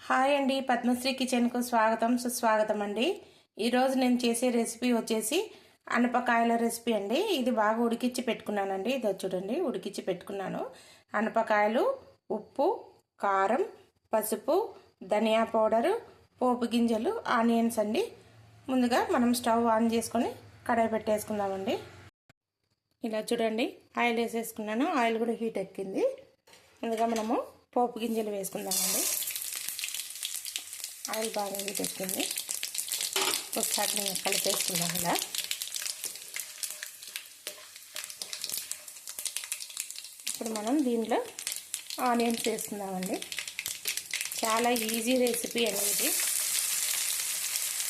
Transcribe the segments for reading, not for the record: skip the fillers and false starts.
Hi అండి, పద్మశ్రీ కిచెన్కు స్వాగతం సుస్వాగతం అండి. ఈరోజు నేను చేసే రెసిపీ వచ్చేసి అనపకాయల రెసిపీ అండి. ఇది బాగా ఉడికించి పెట్టుకున్నానండి. ఇది చూడండి, ఉడికించి పెట్టుకున్నాను. అనపకాయలు, ఉప్పు, కారం, పసుపు, ధనియా పౌడరు, పోపు గింజలు, ఆనియన్స్ అండి. ముందుగా మనం స్టవ్ ఆన్ చేసుకొని కడాయి పెట్టేసుకుందామండి. ఇలా చూడండి, ఆయిల్ వేసేసుకున్నాను. ఆయిల్ కూడా హీట్ ఎక్కింది. ముందుగా మనము పోపు గింజలు వేసుకుందామండి. ఆయిల్ బాగా హీట్ ఎక్కింది. ఒకసారి కలిపేసుకుందాం. ఇలా ఇప్పుడు మనం దీంట్లో ఆనియన్స్ వేసుకుందామండి. చాలా ఈజీ రెసిపీ అండి ఇది.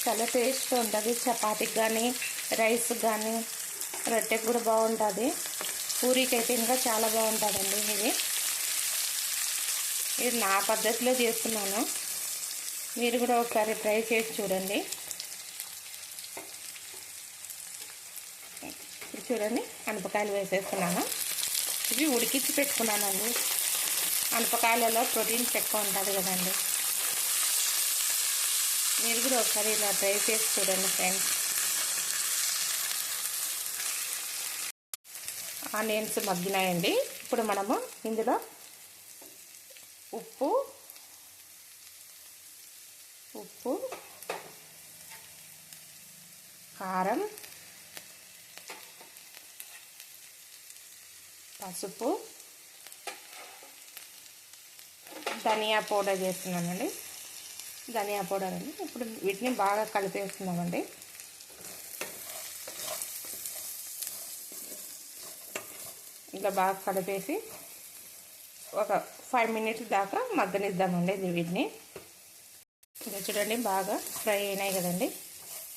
చాలా టేస్ట్గా ఉంటుంది. చపాతీకి కానీ, రైస్కి కానీ, రొట్టెకి కూడా బాగుంటుంది. పూరీకి అయితే ఇంకా చాలా బాగుంటుందండి. ఇది నా పద్ధతిలో చేస్తున్నాను. మీరు కూడా ఒకసారి ట్రై చేసి చూడండి. చూడండి, అనపకాయలు వేసేస్తున్నాను. ఇవి ఉడికించి పెట్టుకున్నానండి. అనపకాయలలో ప్రోటీన్స్ ఎక్కువ ఉంటుంది కదండి. మీరు కూడా ఒకసారి ఇలా ట్రై చేసి చూడండి ఫ్రెండ్స్. ఆనియన్స్ మగ్గినాయండి. ఇప్పుడు మనము ఇందులో ఉప్పు, కారం, పసుపు, ధనియా పౌడర్ చేస్తున్నానండి. ధనియా పౌడర్ అండి. ఇప్పుడు వీటిని బాగా కలిపేస్తున్నామండి. ఇలా బాగా కలిపేసి ఒక 5 మినిట్స్ దాకా మగ్గనిద్దామండి వీటిని. ఇలా చూడండి, బాగా ఫ్రై అయినాయి కదండి.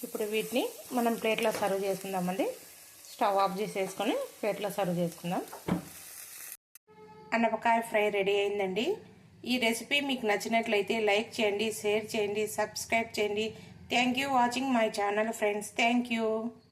ఇప్పుడు వీటిని మనం ప్లేట్లో సర్వ్ చేసుకుందామండి. స్టవ్ ఆఫ్ చేసేసుకొని ప్లేట్లో సర్వ్ చేసుకుందాం. అనపకాయ ఫ్రై రెడీ అయిందండి. ఈ రెసిపీ మీకు నచ్చినట్లయితే లైక్ చేయండి, షేర్ చేయండి, సబ్స్క్రైబ్ చేయండి. Thank you watching my channel friends. Thank you.